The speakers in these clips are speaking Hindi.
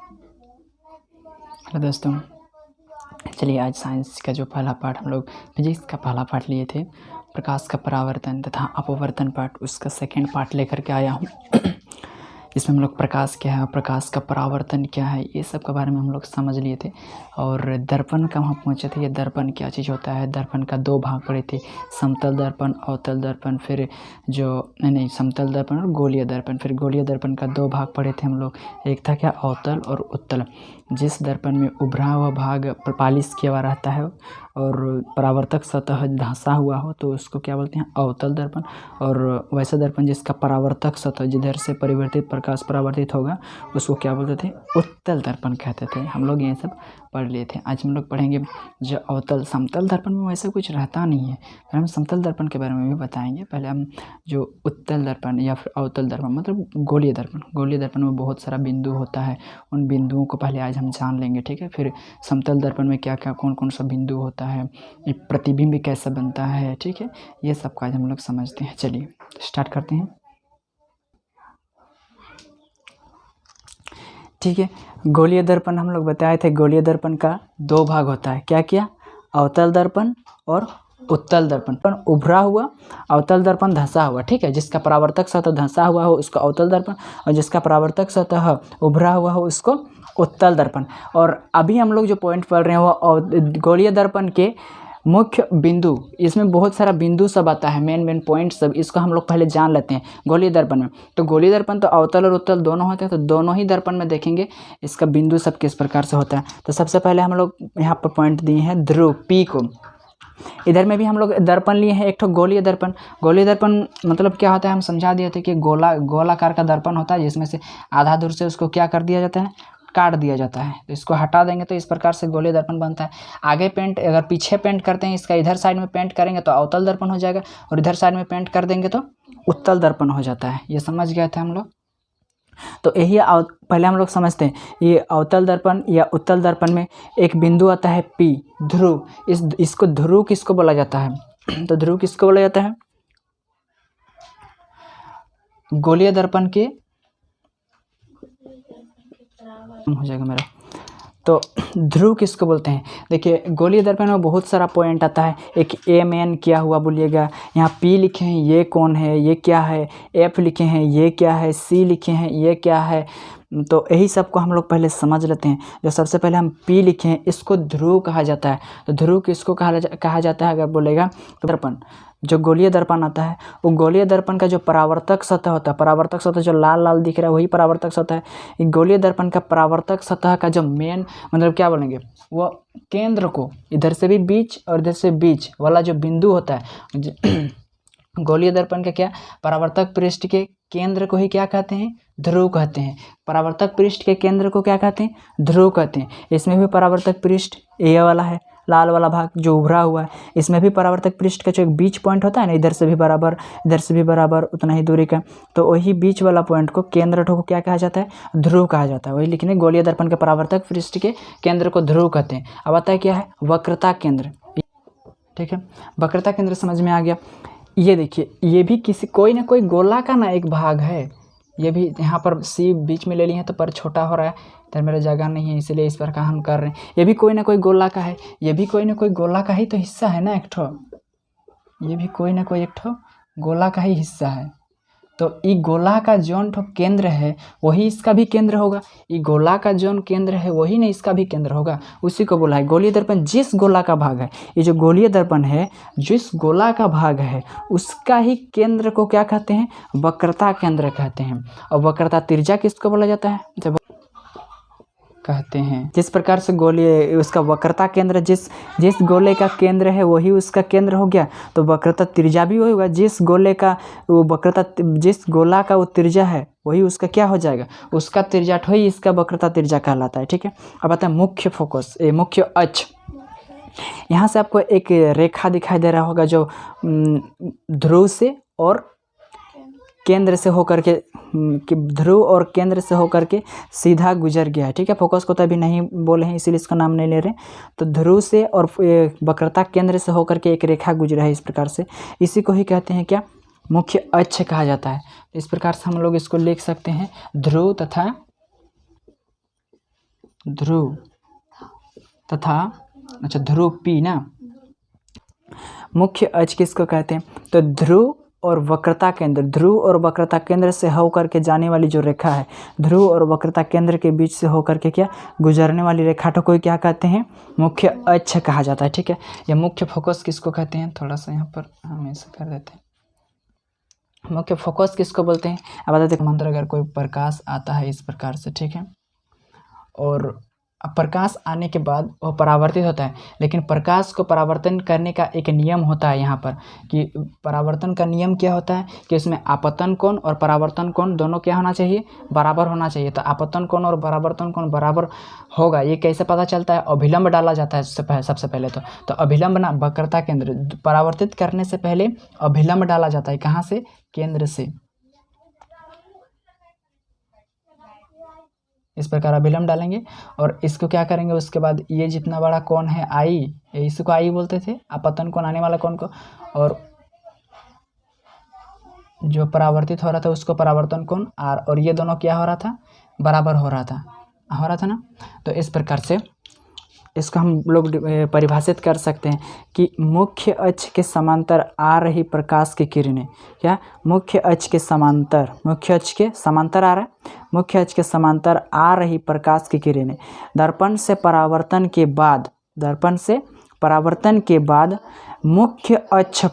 हेलो दोस्तों, चलिए आज साइंस का जो पहला पार्ट हम लोग फिजिक्स का पहला पार्ट लिए थे, प्रकाश का परावर्तन तथा अपवर्तन पार्ट, उसका सेकेंड पार्ट लेकर के आया हूँ। इसमें हम लोग प्रकाश क्या है, प्रकाश का परावर्तन क्या है, ये सब के बारे में हम लोग समझ लिए थे। और दर्पण का वहाँ पहुँचे थे। ये दर्पण क्या चीज़ होता है, दर्पण का दो भाग पड़े थे, समतल दर्पण, अवतल दर्पण। फिर जो नहीं समतल दर्पण और गोलीय दर्पण। फिर गोलीय दर्पण का दो भाग पड़े थे हम लोग, एक था क्या अवतल और उत्तल। जिस दर्पण में उभरा हुआ भाग पालिश किया हुआ रहता है और परावर्तक सतह धंसा हुआ हो तो उसको क्या बोलते हैं, अवतल दर्पण। और वैसा दर्पण जिसका परावर्तक सतह जिधर से परिवर्तित प्रकाश परावर्तित होगा उसको क्या बोलते थे, उत्तल दर्पण कहते थे। हम लोग ये सब पढ़ लिए थे। आज हम लोग पढ़ेंगे जो अवतल समतल दर्पण में वैसा कुछ रहता नहीं है, फिर हम समतल दर्पण के बारे में भी बताएंगे। पहले हम जो उत्तल दर्पण या फिर अवतल दर्पण मतलब गोलीय दर्पण, गोलीय दर्पण में बहुत सारा बिंदु होता है, उन बिंदुओं को पहले आज हम जान लेंगे, ठीक है। फिर समतल दर्पण में क्या क्या कौन कौन सा बिंदु होता है, ये प्रतिबिंब कैसा बनता है, ठीक है, ये सब का आज हम लोग समझते हैं। चलिए स्टार्ट करते हैं, ठीक है। गोलीय दर्पण हम लोग बताए थे, गोलीय दर्पण का दो भाग होता है, क्या क्या, अवतल दर्पण और उत्तल दर्पण। उभरा हुआ, अवतल दर्पण धंसा हुआ, ठीक है, जिसका परावर्तक सतह धंसा हुआ हो उसको अवतल दर्पण, और जिसका परावर्तक सतह उभरा हुआ हो उसको उत्तल दर्पण। और अभी हम लोग जो पॉइंट पढ़ रहे हैं वो गोलीय दर्पण के मुख्य बिंदु, इसमें बहुत सारा बिंदु सब आता है, मेन पॉइंट सब, इसको हम लोग पहले जान लेते हैं। गोलीय दर्पण में तो गोलीय दर्पण तो अवतल और उत्तल दोनों होते हैं, तो दोनों ही दर्पण में देखेंगे इसका बिंदु सब किस प्रकार से होता है। तो सबसे पहले हम लोग यहाँ पर पॉइंट दिए हैं ध्रुव पी को। इधर में भी हम लोग दर्पण लिए हैं, एक तो गोलीय दर्पण। गोलीय दर्पण मतलब क्या होता है, हम समझा दिए थे कि गोलाकार का दर्पण होता है, जिसमें से आधा दूर से उसको क्या कर दिया जाता है, काट दिया जाता है। तो इसको हटा देंगे तो इस प्रकार से गोलीय दर्पण बनता है। आगे पेंट, अगर पीछे पेंट करते हैं, इसका इधर साइड में पेंट करेंगे तो अवतल दर्पण हो जाएगा, और इधर साइड में पेंट कर देंगे तो उत्तल दर्पण हो जाता है। ये समझ गए थे हम लोग। तो यही पहले हम लोग समझते हैं, ये अवतल दर्पण या उत्तल दर्पण में एक बिंदु आता है P, ध्रुव। इसको ध्रुव किसको बोला जाता है, तो ध्रुव किसको बोला जाता है, गोलीय दर्पण के हो जाएगा मेरा, तो ध्रुव किसको बोलते हैं। देखिए गोलीय दर्पण में बहुत सारा पॉइंट आता है, एक एम क्या हुआ बोलिएगा, यहाँ पी लिखे हैं ये कौन है, ये क्या है, एफ लिखे हैं ये क्या है, सी लिखे हैं ये क्या है। तो यही सब को हम लोग पहले समझ लेते हैं। जो सबसे पहले हम पी लिखे हैं इसको ध्रुव कहा जाता है। तो ध्रुव किसको कहा जाता है अगर बोलेगा तो दर्पण, जो गोलीय दर्पण आता है वो गोलीय दर्पण का जो परावर्तक सतह होता है, परावर्तक सतह जो लाल लाल दिख रहा है वही परावर्तक सतह है। गोलीय दर्पण का परावर्तक सतह का जो मेन मतलब क्या बोलेंगे, वो केंद्र को इधर से भी बीच और इधर से बीच वाला जो बिंदु होता है, गोलीय दर्पण का क्या, परावर्तक पृष्ठ के केंद्र को ही क्या कहते हैं, ध्रुव कहते हैं। परावर्तक पृष्ठ के केंद्र को क्या कहते हैं, ध्रुव कहते हैं। इसमें भी परावर्तक पृष्ठ ये वाला है, लाल वाला भाग जो उभरा हुआ है, इसमें भी परावर्तक पृष्ठ का जो एक बीच पॉइंट होता है ना, इधर से भी बराबर इधर से भी बराबर उतना ही दूरी का, तो वही बीच वाला पॉइंट को केंद्र को क्या कहा जाता है, ध्रुव कहा जाता है। वही लिखने, गोलीय दर्पण के परावर्तक पृष्ठ के केंद्र को ध्रुव कहते हैं। अब आता है क्या है, वक्रता केंद्र, ठीक है। वक्रता केंद्र समझ में आ गया। ये देखिए, ये भी किसी कोई ना कोई गोला का ना एक भाग है। ये भी यहाँ पर सी बीच में ले लिए हैं तो पर छोटा हो रहा है, इधर मेरा जगह नहीं है इसलिए इस प्रकार हम कर रहे हैं। ये भी कोई ना कोई गोला का है, ये भी कोई ना कोई गोला का ही तो हिस्सा है ना एक ठो, ये भी कोई ना कोई एक ठो गोला का ही हिस्सा है। तो ये गोला का जौन ठो केंद्र है वही इसका भी केंद्र होगा, ये गोला का जौन केंद्र है वही ना इसका भी केंद्र होगा, उसी को बोला है गोलीय दर्पण। जिस गोला का भाग है, ये जो गोलीय दर्पण है जिस गोला का भाग है उसका ही केंद्र को क्या कहते हैं, वक्रता केंद्र कहते हैं। और वक्रता त्रिज्या किसको बोला जाता है, जब कहते हैं जिस प्रकार से गोलीय उसका वक्रता केंद्र जिस गोले का केंद्र है वही उसका केंद्र हो गया, तो वक्रता त्रिज्या भी वही होगा। जिस गोले का वो वक्रता, जिस गोला का वो त्रिज्या है वही उसका क्या हो जाएगा, उसका त्रिज्या ही इसका वक्रता त्रिज्या कहलाता है, ठीक है। अब आता है मुख्य फोकस, मुख्य अक्ष। यहाँ से आपको एक रेखा दिखाई दे रहा होगा जो ध्रुव से और केंद्र से होकर के, ध्रुव और केंद्र से होकर के सीधा गुजर गया है, ठीक है। फोकस को तो अभी नहीं बोले हैं इसीलिए इसका नाम नहीं ले रहे। तो ध्रुव से और वक्रता केंद्र से होकर के एक रेखा गुजरा है इस प्रकार से, इसी को ही कहते हैं क्या, मुख्य अक्ष कहा जाता है। इस प्रकार से हम लोग इसको लिख सकते हैं, ध्रुव तथा ध्रुव तथा अच्छा ध्रुव P ना। मुख्य अक्ष किसको कहते हैं? तो ध्रुव और वक्रता केंद्र, ध्रुव और वक्रता केंद्र से होकर के जाने वाली जो रेखा है, ध्रुव और वक्रता केंद्र के बीच से होकर के क्या गुजरने वाली रेखा को कोई क्या कहते हैं? मुख्य अक्ष कहा जाता है। ठीक है, यह मुख्य फोकस किसको कहते हैं? थोड़ा सा यहाँ पर हम ऐसा कर देते हैं। मुख्य फोकस किसको बोलते हैं? अब बता दें मंत्र, अगर कोई प्रकाश आता है इस प्रकार से, ठीक है, और प्रकाश आने के बाद वह परावर्तित होता है, लेकिन प्रकाश को परावर्तन करने का एक नियम होता है यहाँ पर, कि परावर्तन का नियम क्या होता है कि इसमें आपतन कोण और परावर्तन कोण दोनों क्या होना चाहिए? बराबर होना चाहिए। तो आपतन कोण और परावर्तन कोण बराबर होगा, ये कैसे पता चलता है? अभिलंब डाला जाता है सबसे पहले तो अभिलंब ना, वक्रता केंद्र परावर्तित करने से पहले अभिलंब डाला जाता है। कहाँ से? केंद्र से। इस प्रकार अभिलंब डालेंगे और इसको क्या करेंगे, उसके बाद ये जितना बड़ा कोण है आई, इसको आई बोलते थे, आपतन कोण आने वाला कोण को, और जो परावर्तित हो रहा था उसको परावर्तन कोण आर, और ये दोनों क्या हो रहा था? बराबर हो रहा था ना। तो इस प्रकार से इसको हम लोग परिभाषित कर सकते हैं कि मुख्य अक्ष के समांतर आ रही प्रकाश की किरणें, क्या मुख्य अक्ष के समांतर, मुख्य अक्ष के समांतर आ रहा है, मुख्य अक्ष के समांतर आ रही प्रकाश की किरणें दर्पण से परावर्तन के बाद, दर्पण से परावर्तन के बाद मुख्य अक्ष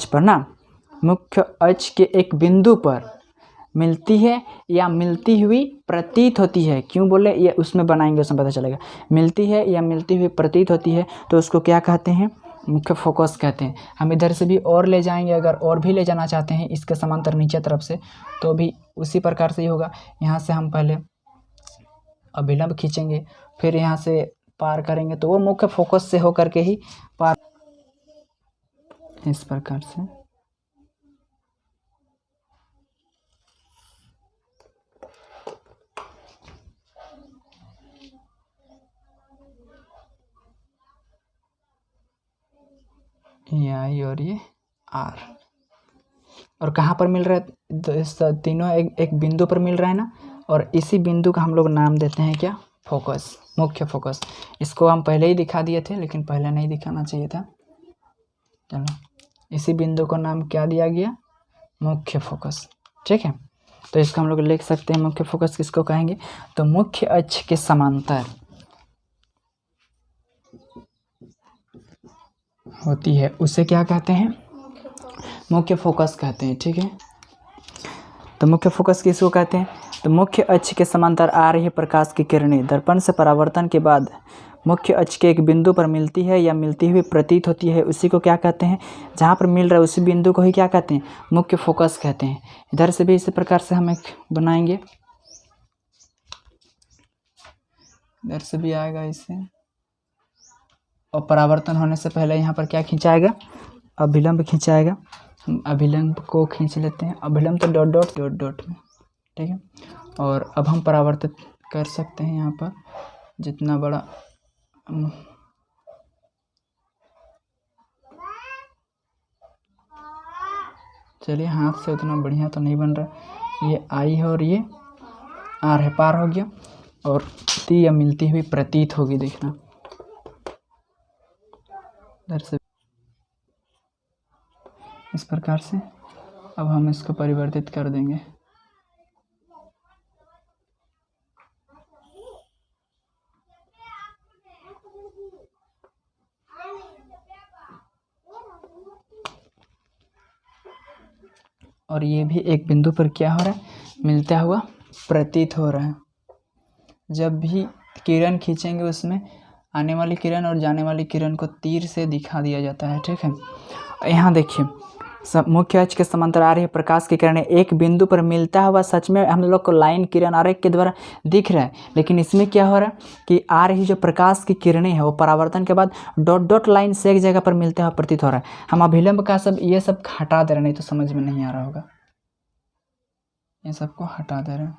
पर ना, मुख्य अक्ष के एक बिंदु पर मिलती है या मिलती हुई प्रतीत होती है। क्यों बोले? ये उसमें बनाएंगे, उसमें पता चलेगा। मिलती है या मिलती हुई प्रतीत होती है तो उसको क्या कहते हैं? मुख्य फोकस कहते हैं। हम इधर से भी और ले जाएंगे, अगर और भी ले जाना चाहते हैं इसके समांतर नीचे तरफ से, तो भी उसी प्रकार से ही होगा। यहाँ से हम पहले अभिलंब खींचेंगे, फिर यहाँ से पार करेंगे, तो वो मुख्य फोकस से होकर के ही पार, इस प्रकार से। ये आई और ये आर, और कहाँ पर मिल रहा है? तीनों एक बिंदु पर मिल रहा है ना, और इसी बिंदु का हम लोग नाम देते हैं क्या? फोकस, मुख्य फोकस। इसको हम पहले ही दिखा दिए थे, लेकिन पहले नहीं दिखाना चाहिए था। चलो, इसी बिंदु को नाम क्या दिया गया? मुख्य फोकस। ठीक है, तो इसको हम लोग लिख सकते हैं, मुख्य फोकस किसको कहेंगे? तो मुख्य अक्ष के समांतर होती है, उसे क्या कहते हैं? मुख्य फोकस कहते हैं। ठीक है, तो मुख्य फोकस किसको कहते हैं? तो मुख्य अक्ष के समांतर आ रही प्रकाश की किरणें दर्पण से परावर्तन के बाद मुख्य अक्ष के एक बिंदु पर मिलती है या मिलती हुई प्रतीत होती है, उसी को क्या कहते हैं? जहाँ पर मिल रहा है उसी बिंदु को ही क्या कहते हैं? मुख्य फोकस कहते हैं। इधर से भी इसी प्रकार से हम एक बनाएंगे, इधर से भी आएगा इससे, और परावर्तन होने से पहले यहाँ पर क्या खींचाएगा? अभिलंब खींचाएगा। हम अभिलंब को खींच लेते हैं, अभिलंब तो डॉट डॉट डॉट डॉट में। ठीक है, और अब हम परावर्तित कर सकते हैं यहाँ पर जितना बड़ा, चलिए हाथ से उतना बढ़िया तो नहीं बन रहा। ये आई है और ये आर है, पार हो गया, और ती या मिलती हुई प्रतीत होगी, देखना इधर से इस प्रकार से। अब हम इसको परिवर्तित कर देंगे। और ये भी एक बिंदु पर क्या हो रहा है? मिलता हुआ प्रतीत हो रहा है। जब भी किरण खींचेंगे उसमें आने वाली किरण और जाने वाली किरण को तीर से दिखा दिया जाता है। ठीक है, यहाँ देखिए, मुख्य अक्ष के समांतर आ रही प्रकाश की किरणें एक बिंदु पर मिलता हुआ, सच में हम लोग को लाइन किरण आरेख के द्वारा दिख रहा है, लेकिन इसमें क्या हो रहा है कि आ रही जो प्रकाश की किरणें हैं वो परावर्तन के बाद डॉट डॉट लाइन से एक जगह पर मिलता हुआ प्रतीत हो रहा है। हम अभिलंब का सब ये सब हटा दे रहे हैं, नहीं तो समझ में नहीं आ रहा होगा। ये सबको हटा दे रहे हैं,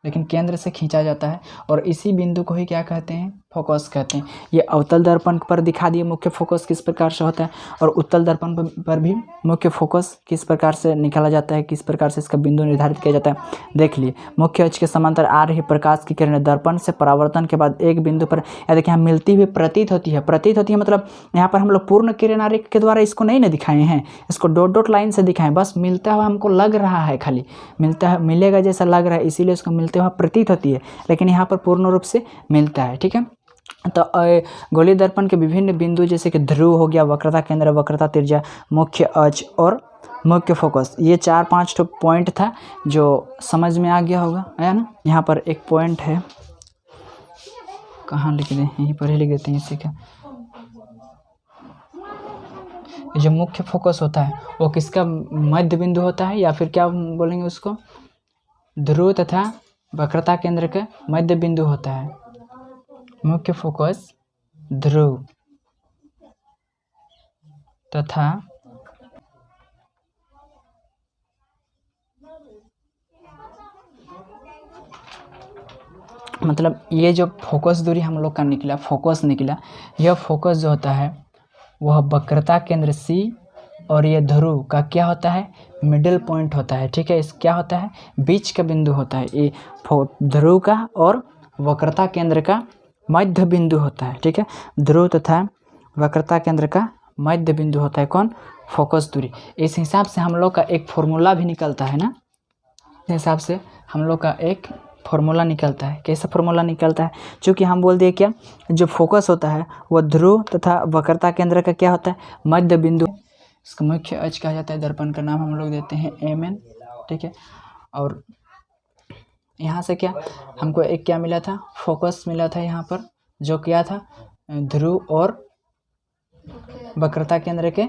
लेकिन केंद्र से खींचा जाता है और इसी बिंदु को ही क्या कहते हैं, फोकस कहते हैं। ये अवतल दर्पण पर दिखा दिए मुख्य फोकस किस प्रकार से होता है, और उत्तल दर्पण पर भी मुख्य फोकस किस प्रकार से निकाला जाता है, किस प्रकार से इसका बिंदु निर्धारित किया जाता है। देख लिए, मुख्य अक्ष के समांतर आ रही प्रकाश की किरणें दर्पण से परावर्तन के बाद एक बिंदु पर, या देखिए यहाँ मिलती हुई प्रतीत होती है। प्रतीत होती है मतलब यहाँ पर हम लोग पूर्ण किरण आरेख के द्वारा इसको नहीं ना दिखाए हैं, इसको डॉट डॉट लाइन से दिखाएं, बस मिलता हुआ हमको लग रहा है, खाली मिलता है, मिलेगा जैसा लग रहा है, इसीलिए उसको मिलते हुआ प्रतीत होती है, लेकिन यहाँ पर पूर्ण रूप से मिलता है। ठीक है, तो गोलीय दर्पण के विभिन्न बिंदु जैसे कि ध्रुव हो गया, वक्रता केंद्र, वक्रता त्रिज्या, मुख्य अक्ष और मुख्य फोकस, ये 4-5 तो पॉइंट था जो समझ में आ गया होगा, है ना। यहाँ पर एक पॉइंट है, कहाँ लिख दें, यहीं पर ही लिख देते हैं इसी का। जो मुख्य फोकस होता है वो किसका मध्य बिंदु होता है, या फिर क्या बोलेंगे उसको, ध्रुव तथा वक्रता केंद्र का मध्य बिंदु होता है। मुख्य फोकस ध्रुव तथा मतलब ये जो फोकस दूरी हम लोग का निकला, फोकस निकला, यह फोकस जो होता है वह वक्रता केंद्र C और ये ध्रुव का क्या होता है, मिडिल पॉइंट होता है। ठीक है, इस क्या होता है, बीच का बिंदु होता है। ये ध्रुव का और वक्रता केंद्र का मध्य बिंदु होता है। ठीक है, ध्रुव तथा वक्रता केंद्र का मध्य बिंदु होता है कौन, फोकस दूरी। इस हिसाब से हम लोग का एक फॉर्मूला भी निकलता है ना, इस हिसाब से हम लोग का एक फॉर्मूला निकलता है। कैसा फॉर्मूला निकलता है, चूँकि हम बोल दिए क्या, जो फोकस होता है वह ध्रुव तथा वक्रता केंद्र का क्या होता है, मध्य बिंदु। इसका मुख्य अक्ष कहा जाता है, दर्पण का नाम हम लोग देते हैं MN। ठीक है, और यहाँ से क्या हमको एक क्या मिला था, फोकस मिला था यहाँ पर, जो क्या था, ध्रुव और वक्रता केंद्र के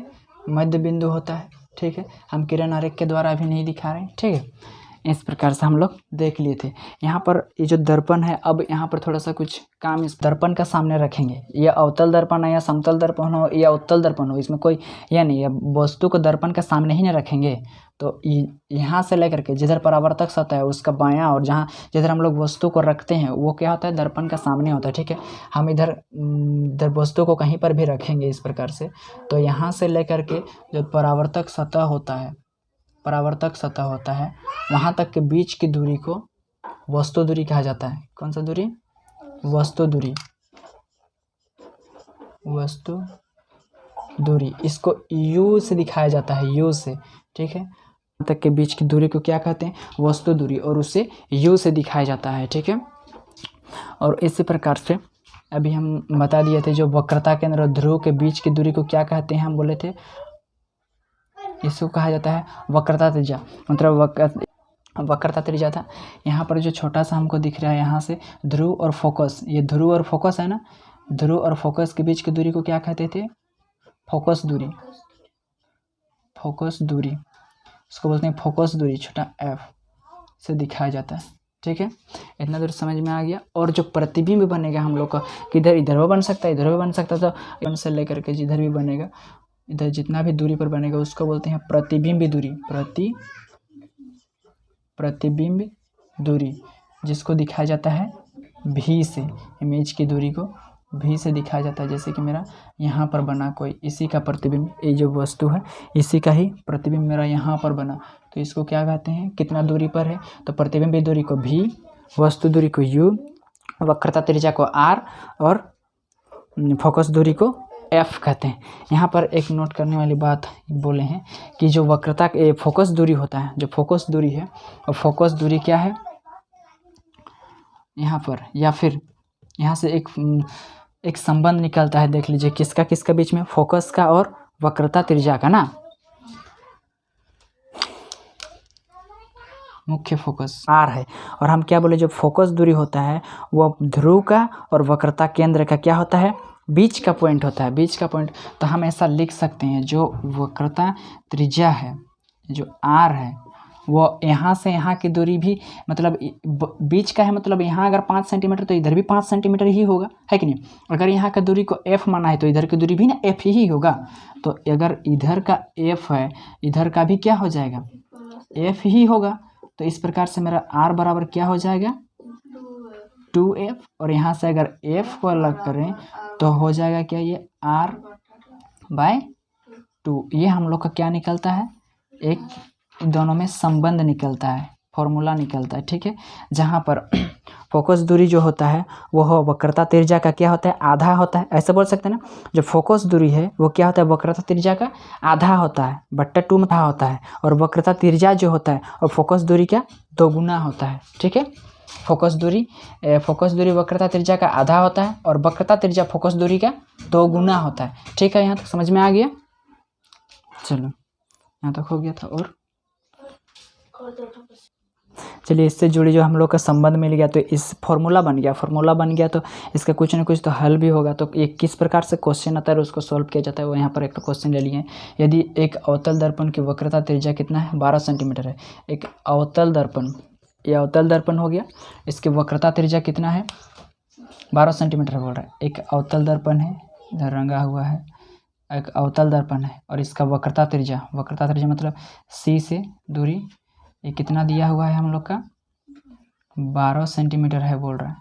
मध्य बिंदु होता है। ठीक है, हम किरण आरेख के द्वारा अभी नहीं दिखा रहे हैं। ठीक है, इस प्रकार से हम लोग देख लिए थे। यहाँ पर ये जो दर्पण है, अब यहाँ पर थोड़ा सा कुछ काम इस दर्पण का सामने रखेंगे। ये अवतल दर्पण है या समतल दर्पण हो या उत्तल दर्पण हो, इसमें कोई यह नहीं है, वस्तु को दर्पण का सामने ही ना रखेंगे। तो यहाँ से लेकर के जिधर परावर्तक सतह है उसका बायां, और जहाँ जिधर हम लोग वस्तु को रखते हैं वो क्या होता है, दर्पण का सामने होता है। ठीक है, हम इधर वस्तु को कहीं पर भी रखेंगे इस प्रकार से, तो यहाँ से लेकर के जो परावर्तक सतह होता है, परावर्तक सतह होता है, वहाँ तक के बीच की दूरी को वस्तु दूरी कहा जाता है। कौन सा दूरी, वस्तु दूरी, वस्तु दूरी। इसको U से दिखाया जाता है, U से। ठीक है, तक के बीच की दूरी को क्या कहते हैं, वस्तु दूरी, और उसे U से दिखाया जाता है। ठीक है, और इसी प्रकार से अभी हम बता दिए थे, जो वक्रता केंद्र और ध्रुव के बीच की दूरी को क्या कहते हैं, हम बोले थे इसको कहा जाता है वक्रता त्रिज्या, मतलब वक्रता त्रिज्या था। यहाँ पर जो छोटा सा हमको दिख रहा है, यहाँ से ध्रुव और फोकस, ये ध्रुव और फोकस है ना, ध्रुव और फोकस के बीच की दूरी को क्या कहते थे, फोकस दूरी, फोकस दूरी, इसको बोलते हैं फोकस दूरी, छोटा f से दिखाया जाता है। ठीक है, इतना दूर समझ में आ गया। और जो प्रतिबिंब बनेगा हम लोग का, किधर इधर भी बन सकता है, इधर भी बन सकता है, तो इन से लेकर के जिधर भी बनेगा, इधर जितना भी दूरी पर बनेगा उसको बोलते हैं प्रतिबिंब दूरी, प्रतिबिंब दूरी, जिसको दिखाया जाता है V से, इमेज की दूरी को V से दिखाया जाता है। जैसे कि मेरा यहाँ पर बना कोई, इसी का प्रतिबिंब, ये जो वस्तु है इसी का ही प्रतिबिंब मेरा यहाँ पर बना, तो इसको क्या कहते हैं, कितना दूरी पर है, तो प्रतिबिंब दूरी को V, वस्तु दूरी को U, वक्रता त्रिज्या को R और फोकस दूरी को F कहते हैं। यहाँ पर एक नोट करने वाली बात बोले हैं कि जो वक्रता फोकस दूरी होता है, जो फोकस दूरी है, और फोकस दूरी क्या है यहाँ पर, या फिर यहाँ से एक संबंध निकलता है, देख लीजिए किसका किसका बीच में, फोकस का और वक्रता त्रिज्या का ना, मुख्य फोकस R है, और हम क्या बोले, जो फोकस दूरी होता है वो ध्रुव का और वक्रता केंद्र का क्या होता है, बीच का पॉइंट होता है, बीच का पॉइंट। तो हम ऐसा लिख सकते हैं, जो वक्रता त्रिज्या है, जो R है, वो यहाँ से यहाँ की दूरी भी मतलब बीच का है, मतलब यहाँ अगर 5 सेंटीमीटर तो इधर भी 5 सेंटीमीटर ही होगा, है कि नहीं। अगर यहाँ का दूरी को F माना है तो इधर की दूरी भी ना F ही होगा, तो अगर इधर का F है, इधर का भी क्या हो जाएगा, F ही होगा। तो इस प्रकार से मेरा r बराबर क्या हो जाएगा 2f, और यहाँ से अगर f को अलग करें तो हो जाएगा क्या, ये r/2। ये हम लोग का क्या निकलता है, एक दोनों में संबंध निकलता है, फॉर्मूला निकलता है, ठीक है। जहाँ पर फोकस दूरी जो होता है वो वक्रता त्रिज्या का क्या होता है, आधा होता है, ऐसे बोल सकते हैं ना। जो फोकस दूरी है वो क्या होता है, वक्रता त्रिज्या का आधा होता है, बट्टा 2 में आधा होता है, और वक्रता त्रिज्या जो होता है और फोकस दूरी का 2 गुना होता है, ठीक है। फोकस दूरी वक्रता त्रिज्या का आधा होता है और वक्रता त्रिज्या फोकस दूरी का 2 गुना होता है, ठीक है। यहाँ तक समझ में आ गया, चलो यहाँ तक हो गया था। और चलिए, इससे जुड़ी जो हम लोग का संबंध मिल गया, तो इस फॉर्मूला बन गया, तो इसका कुछ ना कुछ तो हल भी होगा। तो ये किस प्रकार से क्वेश्चन आता है और उसको सॉल्व किया जाता है, वो यहाँ पर एक क्वेश्चन ले लिए। यदि एक अवतल दर्पण की वक्रता त्रिज्या कितना है, 12 सेंटीमीटर है। एक अवतल दर्पण, ये अवतल दर्पण हो गया, इसकी वक्रता त्रिज्या कितना है, 12 सेंटीमीटर बोल रहा है। एक अवतल दर्पण है, इधर रंगा हुआ है, एक अवतल दर्पण है, और इसका वक्रता त्रिज्या मतलब C से दूरी ये कितना दिया हुआ है हम लोग का, 12 सेंटीमीटर है बोल रहा है,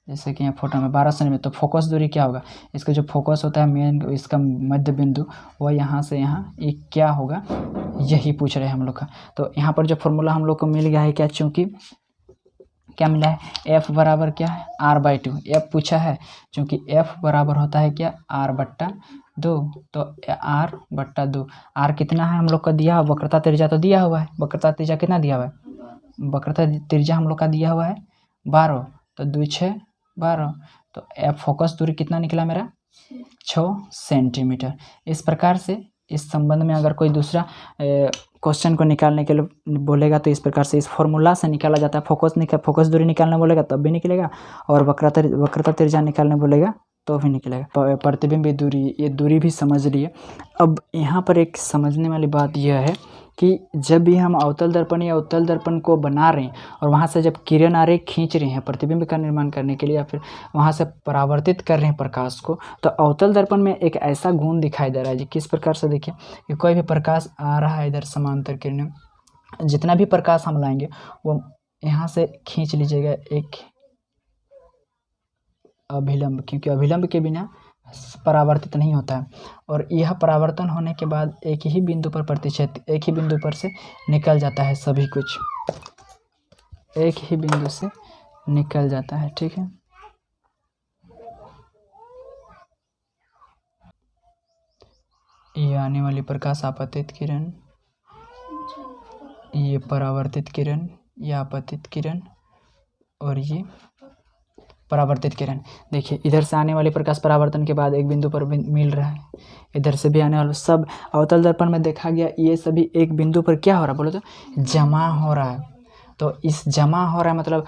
जैसे कि यहाँ फोटो में 12 सेंटीमीटर। तो फोकस दूरी क्या होगा, इसका जो फोकस होता है मेन, इसका मध्य बिंदु, वह यहाँ से यहाँ ये क्या होगा, यही पूछ रहे हैं हम लोग का। तो यहाँ पर जो फॉर्मूला हम लोग को मिल गया है क्या, चूँकि क्या मिला है, f बराबर क्या है, r/2। f पूछा है, चूँकि f बराबर होता है क्या, r/2, तो r/2। r कितना है हम लोग का दिया, वक्रता त्रिज्या तो दिया हुआ है, वक्रता त्रिज्या कितना दिया हुआ है, वक्रता त्रिज्या हम लोग का दिया हुआ है 12, तो 2 6 12, तो f फोकस दूरी कितना निकला मेरा, 6 सेंटीमीटर। इस प्रकार से इस संबंध में अगर कोई दूसरा क्वेश्चन को निकालने के लिए बोलेगा तो इस प्रकार से इस फॉर्मूला से निकाला जाता है। फोकस दूरी निकालने बोलेगा तब भी निकलेगा, और वक्रता त्रिज्या निकालने बोलेगा तो भी निकलेगा। प्रतिबिंब दूरी, ये दूरी भी समझ लिए। अब यहाँ पर एक समझने वाली बात यह है कि जब भी हम अवतल दर्पण या उत्तल दर्पण को बना रहे हैं और वहाँ से जब किरण आ रही खींच रहे हैं प्रतिबिंब का निर्माण करने के लिए, या फिर वहाँ से परावर्तित कर रहे हैं प्रकाश को, तो अवतल दर्पण में एक ऐसा गुण दिखाई दे रहा है जी। किस प्रकार से, देखिए कि कोई भी प्रकाश आ रहा है इधर समांतर किरणें, जितना भी प्रकाश हम लाएंगे वो यहाँ से खींच लीजिएगा एक अभिलंब, क्योंकि अभिलंब के बिना परावर्तित नहीं होता है, और यह परावर्तन होने के बाद एक ही बिंदु पर प्रतिच्छेद, एक ही बिंदु पर से निकल जाता है, सभी कुछ एक ही बिंदु से निकल जाता है, ठीक है। ये आने वाली प्रकाश आपतित किरण, ये परावर्तित किरण, ये आपतित किरण, और ये परावर्तित किरण। देखिए इधर से आने वाली प्रकाश परावर्तन के बाद एक बिंदु पर मिल रहा है, इधर से भी आने वाला सब अवतल दर्पण में देखा गया, ये सभी एक बिंदु पर क्या हो रहा है, बोलो तो जमा हो रहा है। तो इस जमा हो रहा है मतलब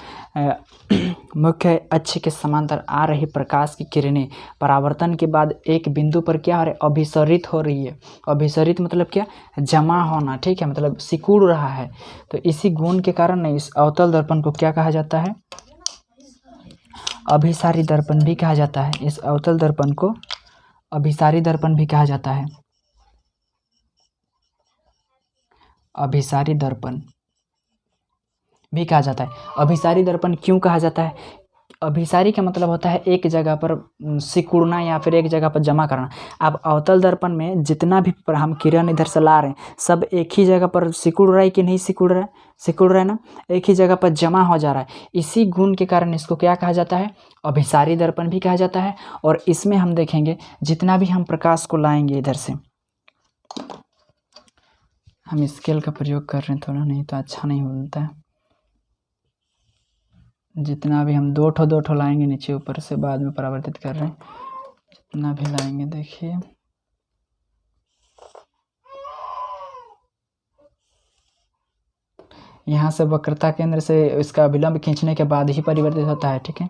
मुख्य अक्ष के समांतर आ रही प्रकाश की किरणें परावर्तन के बाद एक बिंदु पर क्या हो रहा है, अभिसरित हो रही है। अभिसरित मतलब क्या, जमा होना, ठीक है, मतलब सिकुड़ रहा है। तो इसी गुण के कारण इस अवतल दर्पण को क्या कहा जाता है, अभिसारी दर्पण भी कहा जाता है। इस अवतल दर्पण को अभिसारी दर्पण भी कहा जाता है, अभिसारी दर्पण भी कहा जाता है। अभिसारी दर्पण क्यों कहा जाता है, अभिसारी का मतलब होता है एक जगह पर सिकुड़ना या फिर एक जगह पर जमा करना। अब अवतल दर्पण में जितना भी हम किरण इधर से ला रहे हैं सब एक ही जगह पर सिकुड़ रहा है कि नहीं सिकुड़ रहा है, सिकुड़ रहा है ना, एक ही जगह पर जमा हो जा रहा है। इसी गुण के कारण इसको क्या कहा जाता है, अभिसारी दर्पण भी कहा जाता है। और इसमें हम देखेंगे जितना भी हम प्रकाश को लाएंगे इधर से, हम स्केल का प्रयोग कर रहे हैं थोड़ा, नहीं तो अच्छा नहीं बनता है। जितना भी हम दो ठो लाएंगे नीचे ऊपर से, बाद में परावर्तित कर रहे हैं, जितना भी लाएंगे देखिए यहाँ से वक्रता केंद्र से इसका विलंब खींचने के बाद ही परिवर्तित होता है, ठीक है,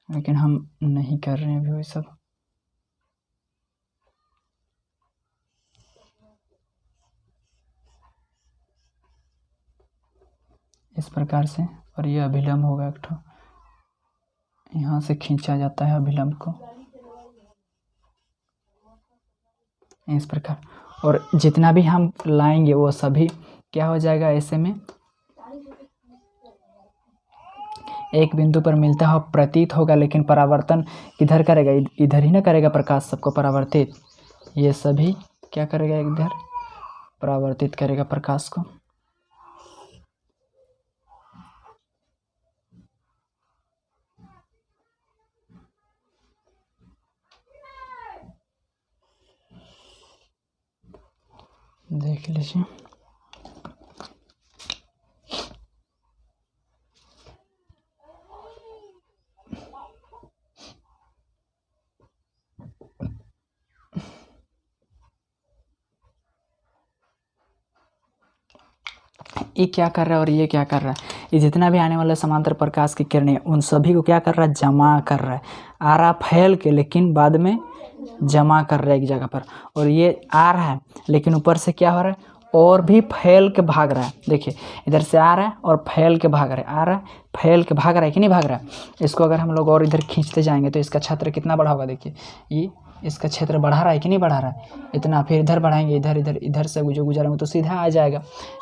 लेकिन हम नहीं कर रहे हैं अभी वो सब। इस प्रकार से, और ये अभिलंब होगा एक ठो, यहाँ से खींचा जाता है अभिलंब को इस प्रकार। और जितना भी हम लाएंगे वो सभी क्या हो जाएगा, ऐसे में एक बिंदु पर मिलता हुआ प्रतीत होगा, लेकिन परावर्तन किधर करेगा, इधर ही ना करेगा प्रकाश सबको परावर्तित। ये सभी क्या करेगा, इधर परावर्तित करेगा प्रकाश को। देख लीजिए, ये क्या कर रहा है और ये क्या कर रहा है, ये जितना भी आने वाला समांतर प्रकाश की किरणें उन सभी को क्या कर रहा है, जमा कर रहा है। आ रहा फैल के, लेकिन बाद में जमा कर रहा है एक जगह पर। और ये आ रहा है लेकिन ऊपर से क्या हो रहा है, और भी फैल के भाग रहा है। देखिए इधर से आ रहा है और फैल के भाग रहा है, आ रहा है फैल के भाग रहा है कि नहीं भाग रहा है। इसको अगर हम लोग और इधर खींचते जाएंगे तो इसका क्षेत्र कितना बड़ा होगा। देखिए ये इसका क्षेत्र बढ़ा रहा है कि नहीं बढ़ा रहा है इतना। फिर इधर बढ़ाएंगे, इधर इधर इधर से जो गुजरेंगे तो सीधा आ जाएगा।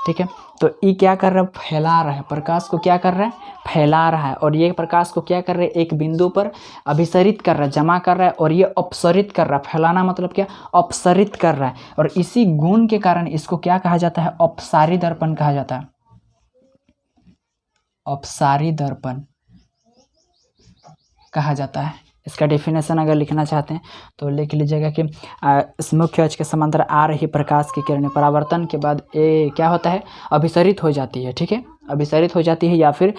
ठीक है, तो ये क्या कर रहा है, फैला रहा है प्रकाश को, क्या कर रहा है, फैला रहा है। और ये प्रकाश को क्या कर रहा है, एक बिंदु पर अभिसरित कर रहा है, जमा कर रहा है, और ये अपसरित कर रहा है। फैलाना मतलब क्या, अपसरित कर रहा है। और इसी गुण के कारण इसको क्या कहा जाता है, अपसारी दर्पण कहा जाता है। अपसारी दर्पण कहा जाता है। इसका डेफिनेशन अगर लिखना चाहते हैं तो लिख लीजिएगा कि इस मुख्य अक्ष के समांतर आ रही प्रकाश की किरणें परावर्तन के बाद क्या होता है, अभिसरित हो जाती है। ठीक है, अभिसरित हो जाती है या फिर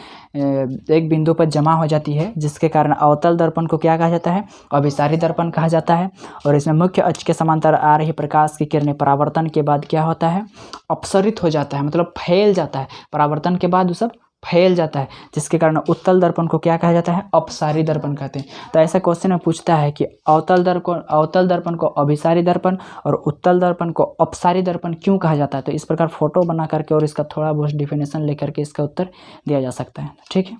एक बिंदु पर जमा हो जाती है, जिसके कारण अवतल दर्पण को क्या कहा जाता है, अभिसारी दर्पण कहा जाता है। और इसमें मुख्य अक्ष के समांतर आ रही प्रकाश की किरणें परावर्तन के बाद क्या होता है, अपसरित हो जाता है, मतलब फैल जाता है। परावर्तन के बाद वो सब फैल जाता है, जिसके कारण उत्तल दर्पण को क्या कहा जाता है, अपसारी दर्पण कहते हैं। तो ऐसा क्वेश्चन में पूछता है कि अवतल दर्पण को अभिसारी दर्पण और उत्तल दर्पण को अपसारी दर्पण क्यों कहा जाता है। तो इस प्रकार फोटो बना करके और इसका थोड़ा बहुत डिफिनेशन लेकर के इसका उत्तर दिया जा सकता है। ठीक है।